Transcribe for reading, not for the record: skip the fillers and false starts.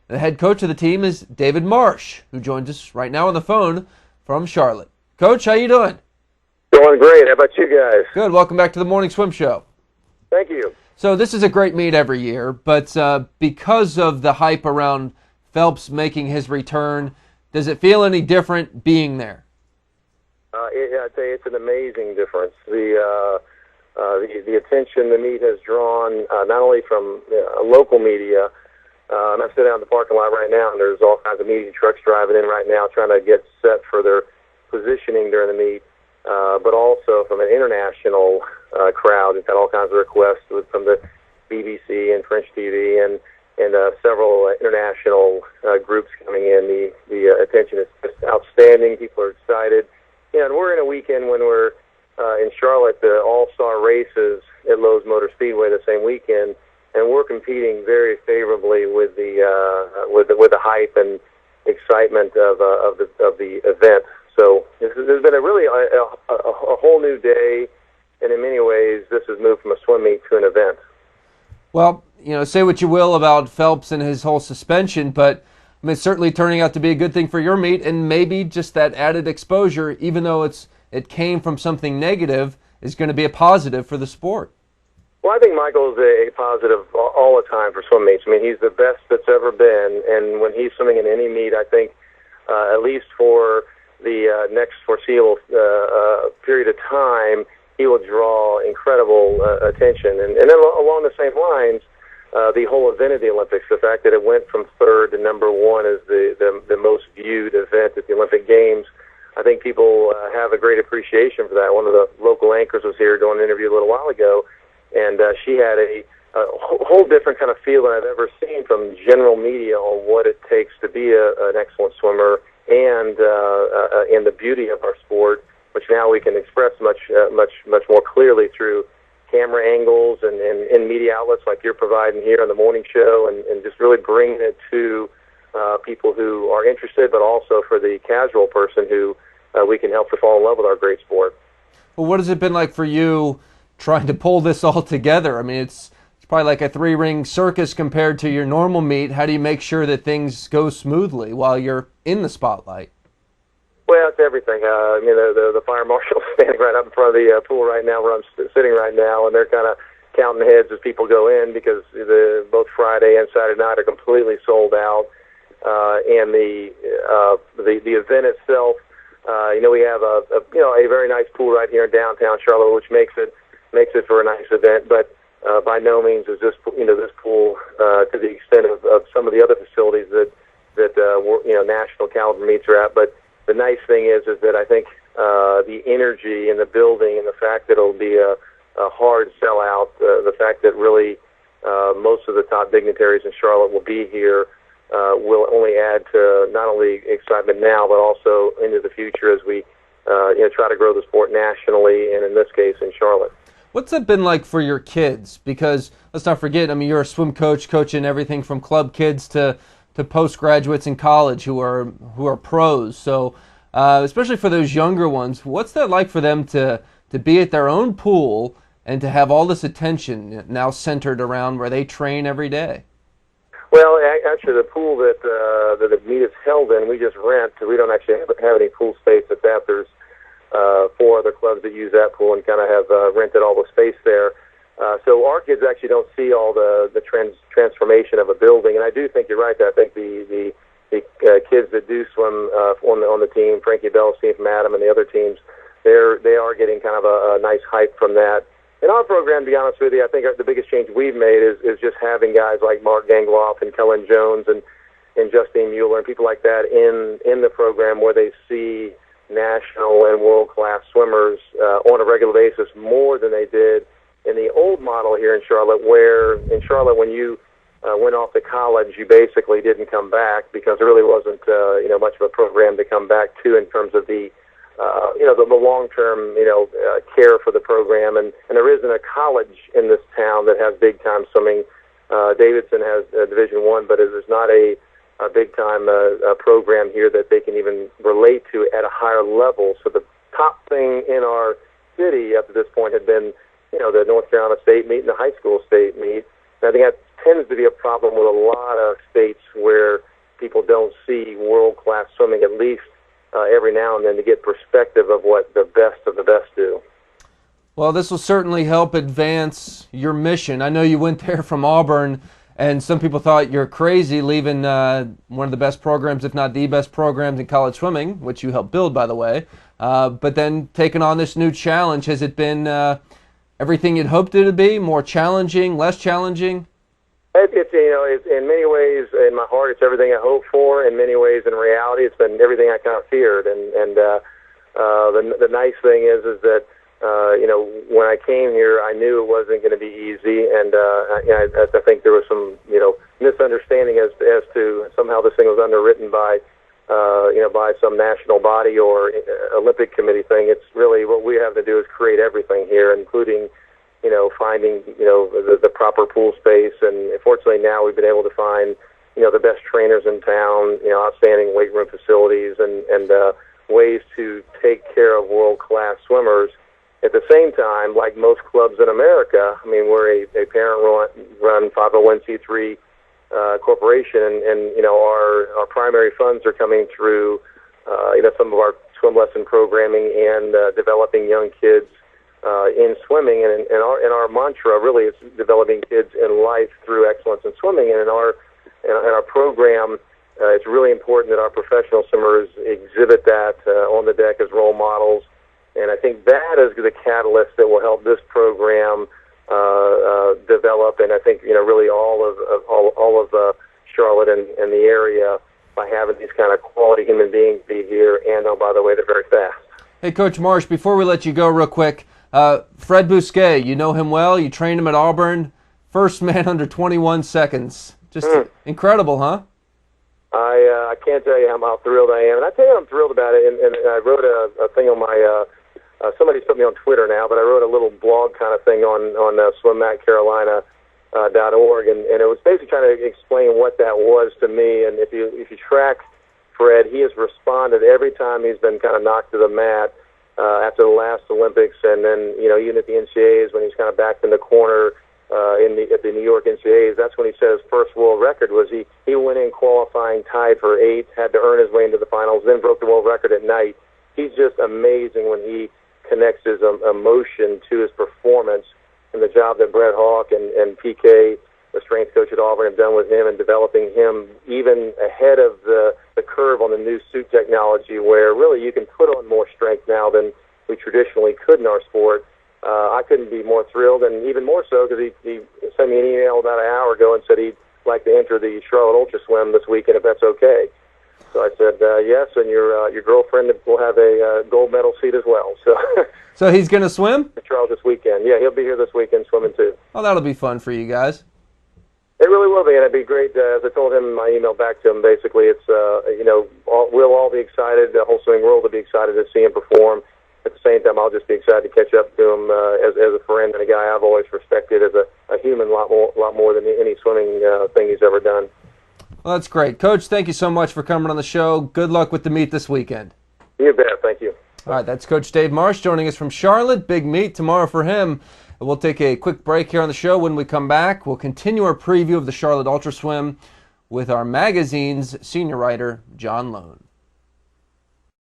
The head coach of the team is David Marsh, who joins us right now on the phone from Charlotte. Coach, how you doing? Doing great. How about you guys? Good. Welcome back to the Morning Swim Show. Thank you. So this is a great meet every year, but because of the hype around Phelps making his return, does it feel any different being there? I'd say it's an amazing difference. The attention the meet has drawn, not only from local media, and I'm sitting out in the parking lot right now, and there's all kinds of media trucks driving in right now trying to get set for their positioning during the meet, but also from an international crowd. We've got all kinds of requests from the BBC and French TV and several international groups coming in. The attention is just outstanding. People are excited. Yeah, and we're in a weekend when we're in Charlotte, the All-Star races at Lowe's Motor Speedway the same weekend, and we're competing very favorably with the hype and excitement of the event. So there's been a whole new day, and in many ways, this has moved from a swim meet to an event. Well, say what you will about Phelps and his whole suspension, but I mean, it's certainly turning out to be a good thing for your meet, and maybe just that added exposure, even though it came from something negative, is going to be a positive for the sport. Well, I think Michael's a positive all the time for swim meets. I mean, he's the best that's ever been, and when he's swimming in any meet, I think at least for the next foreseeable period of time, he will draw incredible attention. And then along the same lines, the whole event of the Olympics, the fact that it went from third to number one as the most viewed event at the Olympic Games, I think people have a great appreciation for that. One of the local anchors was here doing an interview a little while ago, and she had a whole different kind of feel than I've ever seen from general media on what it takes to be an excellent swimmer and in the beauty of our sport, which now we can express much more clearly through camera angles and media outlets like you're providing here on the morning show, and just really bringing it to people who are interested, but also for the casual person who we can help to fall in love with our great sport. Well, what has it been like for you trying to pull this all together? I mean, it's probably like a three-ring circus compared to your normal meet. How do you make sure that things go smoothly while you're in the spotlight? Well, it's everything. I mean, the fire marshal's standing right up in front of the pool right now where I'm sitting right now, and they're kind of counting heads as people go in because both Friday and Saturday night are completely sold out. And the event itself, we have a very nice pool right here in downtown Charlotte, which makes it for a nice event. But by no means is this pool to the extent of some of the other facilities that national caliber meets are at. But the nice thing is that I think the energy in the building and the fact that it'll be a hard sellout, the fact that really most of the top dignitaries in Charlotte will be here, will only add to not only excitement now, but also into the future as we try to grow the sport nationally, and in this case in Charlotte. What's that been like for your kids? Because let's not forget, I mean, you're a swim coach, coaching everything from club kids to postgraduates in college who are pros. So especially for those younger ones, what's that like for them to be at their own pool and to have all this attention now centered around where they train every day? Well, actually, the pool that the meet is held in, we just rent. We don't actually have any pool space at that. There's 4 other clubs that use that pool and kind of have rented all the space there. So our kids actually don't see all the transformation of a building. And I do think you're right. I think the kids that do swim on the team, Frankie Bell's team from Adam and the other teams, they are getting kind of a nice hype from that. In our program, to be honest with you, I think the biggest change we've made is just having guys like Mark Gangloff and Kellen Jones and Justine Mueller and people like that in the program where they see national and world-class swimmers on a regular basis more than they did in the old model here in Charlotte, where in Charlotte when you went off to college, you basically didn't come back because there really wasn't much of a program to come back to in terms of the long-term care for the program, and there isn't a college in this town that has big-time swimming. Davidson has Division I, but there's not a big-time program here that they can even relate to at a higher level. So the top thing in our city up to this point had been, the North Carolina State meet and the high school state meet. And I think that tends to be a problem with a lot of states where people don't see world-class swimming, at least every now and then, to get perspective of what the best of the best do. Well, this will certainly help advance your mission. I know you went there from Auburn, and some people thought you're crazy leaving one of the best programs, if not the best programs in college swimming, which you helped build, by the way. But then taking on this new challenge, has it been everything you'd hoped it to be? More challenging, less challenging? It's in many ways, in my heart, it's everything I hoped for. In many ways, in reality, it's been everything I kind of feared. And the nice thing is that when I came here, I knew it wasn't going to be easy, and I think there was some misunderstanding as to somehow this thing was underwritten by by some national body or Olympic committee thing. It's really what we have to do is create everything here, including finding the proper pool space, and fortunately now we've been able to find the best trainers in town, outstanding weight room facilities, and ways to take care of world-class swimmers. At the same time, like most clubs in America, I mean, we're a parent-run 501c3 corporation, and our primary funds are coming through some of our swim lesson programming and developing young kids in swimming, and our mantra really is developing kids in life through excellence in swimming. And in our program, it's really important that our professional swimmers exhibit that on the deck as role models. And I think that is the catalyst that will help this program develop. And I think really all of Charlotte and the area by having these kind of quality human beings be here. And oh, by the way, they're very fast. Hey, Coach Marsh, before we let you go real quick, Fred Bousquet, you know him well. You trained him at Auburn. First man under 21 seconds. Just incredible, huh? I can't tell you how thrilled I am. And I tell you I'm thrilled about it. And I wrote a thing on my somebody's put me on Twitter now, but I wrote a little blog kind of thing on SwimMAC-Carolina.org, and it was basically trying to explain what that was to me. And if you track Fred, he has responded every time he's been kind of knocked to the mat after the last Olympics, and then even at the NCAAs when he's kind of backed in the corner at the New York NCAAs. That's when he set his first world record. Was he went in qualifying tied for 8th, had to earn his way into the finals, then broke the world record at night. He's just amazing when he connects his emotion to his performance, and the job that Brett Hawk and PK, the strength coach at Auburn, have done with him and developing him even ahead of the curve on the new suit technology, where really you can put on more strength now than we traditionally could in our sport. I couldn't be more thrilled, and even more so because he sent me an email about an hour ago and said he'd like to enter the Charlotte UltraSwim this weekend if that's okay. So I said yes, and your girlfriend will have a gold medal seat as well. So he's going to swim? Charles this weekend. Yeah, he'll be here this weekend swimming too. Oh, that'll be fun for you guys. It really will be, and it'd be great. As I told him in my email back to him, basically, it's we'll all be excited. The whole swimming world will be excited to see him perform. At the same time, I'll just be excited to catch up to him as a friend and a guy I've always respected as a human, a lot more than any swimming thing he's ever done. Well, that's great. Coach, thank you so much for coming on the show. Good luck with the meet this weekend. You bet. Thank you. All right, that's Coach Dave Marsh joining us from Charlotte. Big meet tomorrow for him. We'll take a quick break here on the show. When we come back, we'll continue our preview of the Charlotte UltraSwim with our magazine's senior writer, John Lone.